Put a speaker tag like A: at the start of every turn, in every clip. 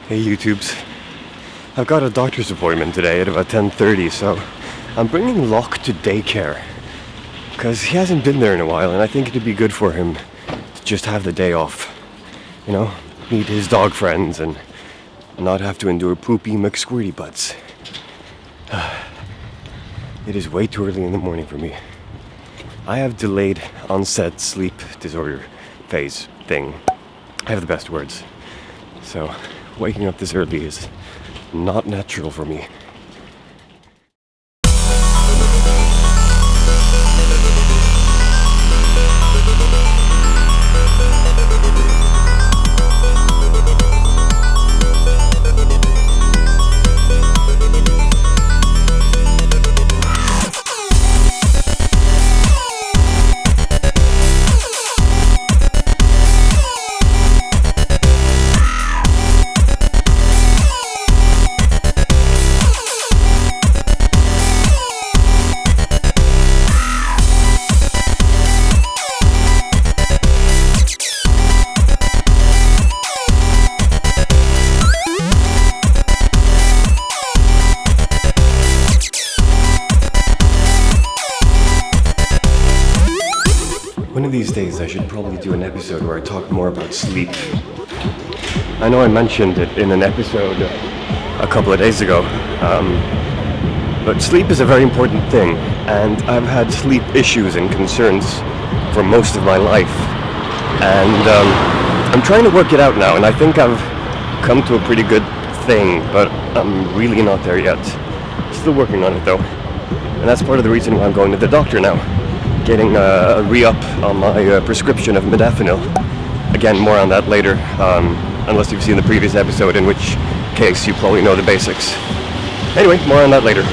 A: Hey YouTubes, I've got a doctor's appointment today at about 10:30, so I'm bringing Locke to daycare because he hasn't been there in a while and I think it'd be good for him to just have the day off. You know, meet his dog friends and not have to endure poopy McSquirty butts. It is way too early in the morning for me. I have delayed onset sleep disorder phase thing. I have the best words. So, waking up this early is not natural for me. One of these days I should probably do an episode where I talk more about sleep. I know I mentioned it in an episode a couple of days ago, but sleep is a very important thing, and I've had sleep issues and concerns for most of my life, and I'm trying to work it out now, and I think I've come to a pretty good thing, but I'm really not there yet. Still working on it though, and that's part of the reason why I'm going to the doctor now. Getting a re-up on my prescription of modafinil. Again, more on that later, unless you've seen the previous episode, in which case you probably know the basics. Anyway, more on that later.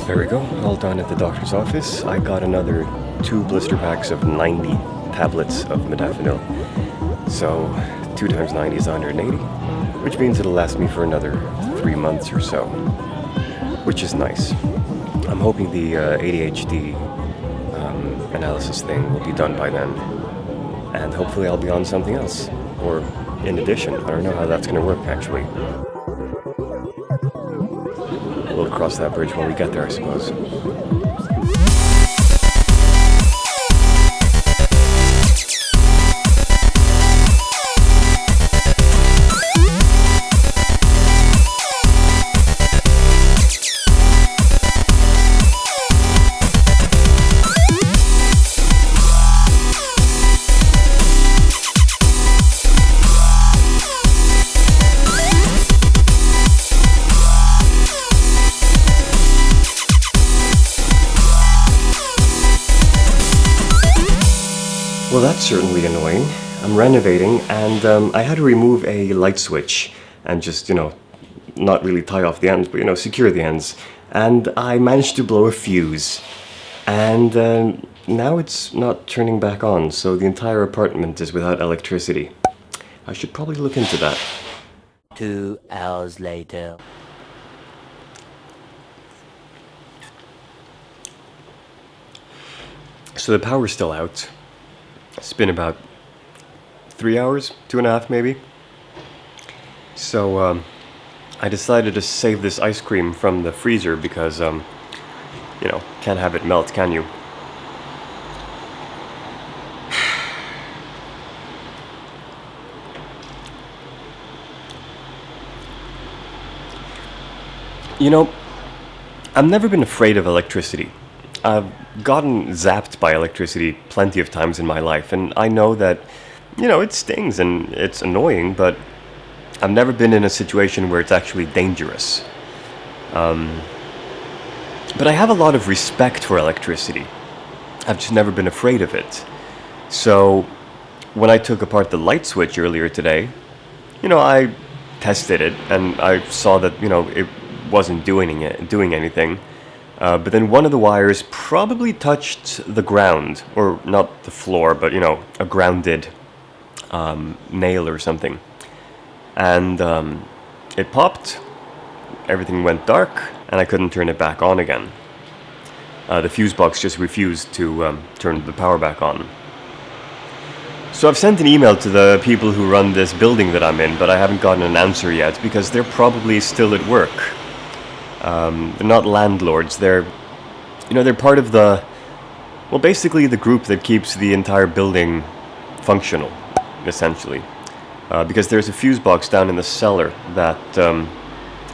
A: There we go, all done at the doctor's office. I got another 2 blister packs of 90 tablets of modafinil. So 2 times 90 is 180, which means it'll last me for another 3 months or so, which is nice. I'm hoping the ADHD analysis thing will be done by then, and hopefully I'll be on something else, or in addition. I don't know how that's going to work actually. We'll cross that bridge when we get there, I suppose. Well, that's certainly annoying. I'm renovating, and I had to remove a light switch and just, not really tie off the ends, but, secure the ends. And I managed to blow a fuse. And now it's not turning back on, so the entire apartment is without electricity. I should probably look into that.
B: 2 hours later.
A: So the power's still out. It's been about 3 hours, 2.5 maybe. So I decided to save this ice cream from the freezer because, can't have it melt, can you? You know, I've never been afraid of electricity. I've gotten zapped by electricity plenty of times in my life, and I know that, it stings and it's annoying, but I've never been in a situation where it's actually dangerous. But I have a lot of respect for electricity. I've just never been afraid of it. So, when I took apart the light switch earlier today, I tested it and I saw that, it wasn't doing anything. But then one of the wires probably touched the ground, or not the floor, but a grounded nail or something. And it popped, everything went dark, and I couldn't turn it back on again. The fuse box just refused to turn the power back on. So I've sent an email to the people who run this building that I'm in, but I haven't gotten an answer yet because they're probably still at work. They're not landlords. They're part of basically the group that keeps the entire building functional, essentially. Because there's a fuse box down in the cellar that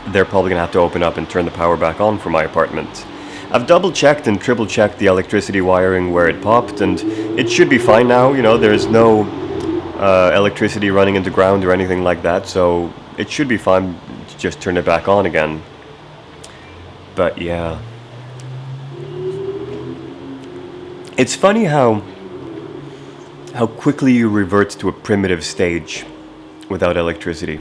A: they're probably going to have to open up and turn the power back on for my apartment. I've double-checked and triple-checked the electricity wiring where it popped, and it should be fine now. There's no electricity running into ground or anything like that, so it should be fine to just turn it back on again. But yeah. It's funny how quickly you revert to a primitive stage without electricity.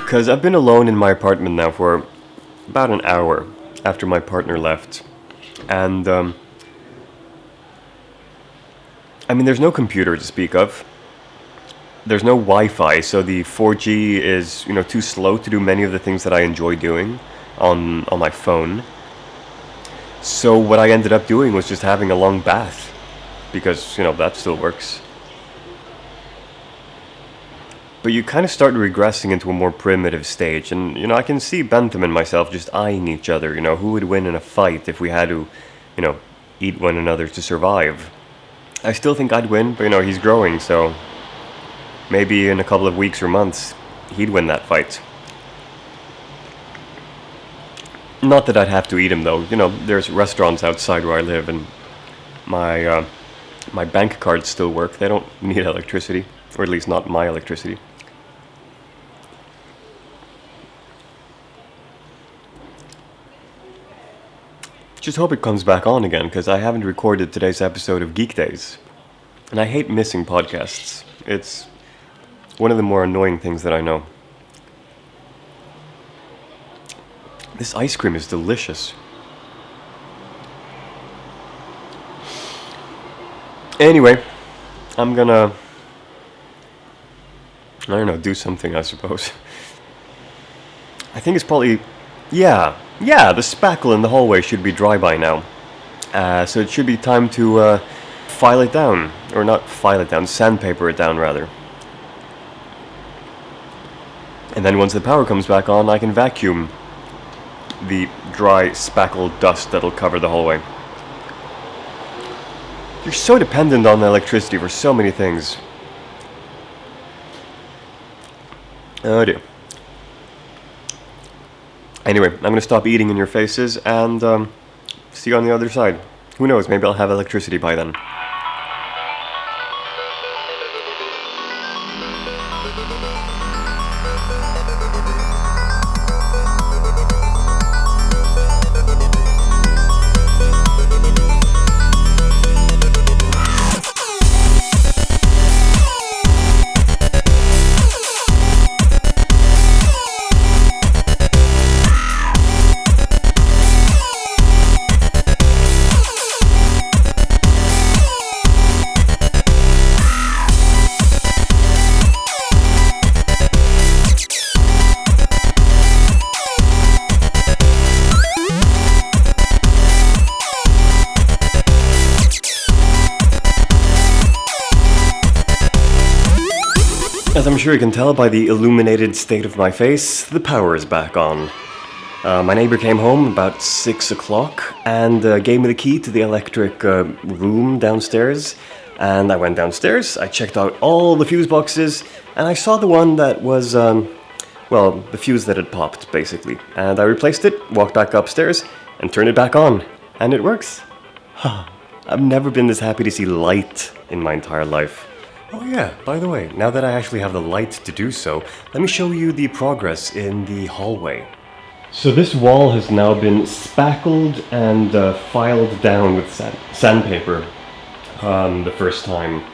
A: Because I've been alone in my apartment now for about an hour after my partner left. And, there's no computer to speak of. There's no Wi-Fi, so the 4G is, too slow to do many of the things that I enjoy doing on my phone. So what I ended up doing was just having a long bath, because, that still works. But you kind of start regressing into a more primitive stage, and, I can see Bentham and myself just eyeing each other, who would win in a fight if we had to, eat one another to survive. I still think I'd win, but, he's growing, so maybe in a couple of weeks or months, he'd win that fight. Not that I'd have to eat him, though. There's restaurants outside where I live, and my bank cards still work. They don't need electricity, or at least not my electricity. Just hope it comes back on again, because I haven't recorded today's episode of Geek Days. And I hate missing podcasts. It's one of the more annoying things that I know. This ice cream is delicious. Anyway, I'm gonna, do something, I suppose. I think it's probably, the spackle in the hallway should be dry by now. So it should be time to file it down. Or not file it down, sandpaper it down rather. And then once the power comes back on, I can vacuum the dry spackle dust that'll cover the hallway. You're so dependent on electricity for so many things. Oh dear. Anyway, I'm going to stop eating in your faces and see you on the other side. Who knows, maybe I'll have electricity by then. As I'm sure you can tell by the illuminated state of my face, the power is back on. My neighbor came home about 6 o'clock and gave me the key to the electric room downstairs. And I went downstairs, I checked out all the fuse boxes, and I saw the one that was, well, the fuse that had popped, basically. And I replaced it, walked back upstairs, and turned it back on. And it works. I've never been this happy to see light in my entire life. Oh yeah, by the way, now that I actually have the light to do so, let me show you the progress in the hallway. So this wall has now been spackled and filed down with sandpaper the first time.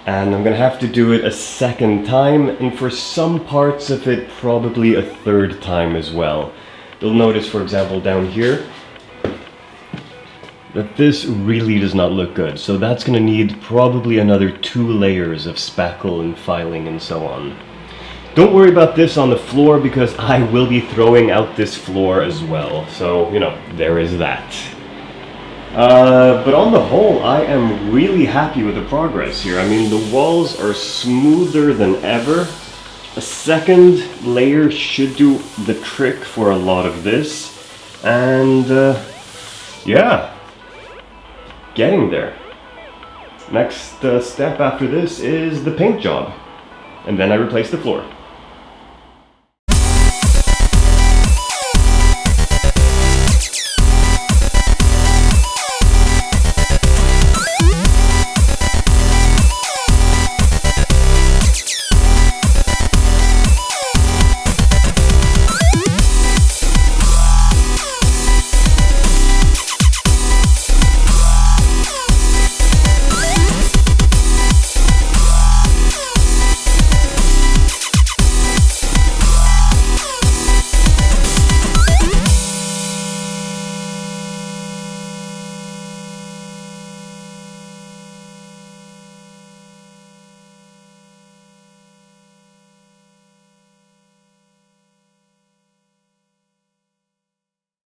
A: And I'm gonna have to do it a second time, and for some parts of it, probably a third time as well. You'll notice, for example, down here, that this really does not look good. So that's gonna need probably another 2 layers of spackle and filing and so on. Don't worry about this on the floor because I will be throwing out this floor as well. So, you know, there is that. But on the whole, I am really happy with the progress here. I mean, the walls are smoother than ever. A second layer should do the trick for a lot of this. And, yeah, getting there. Next step after this is the paint job. And then I replace the floor.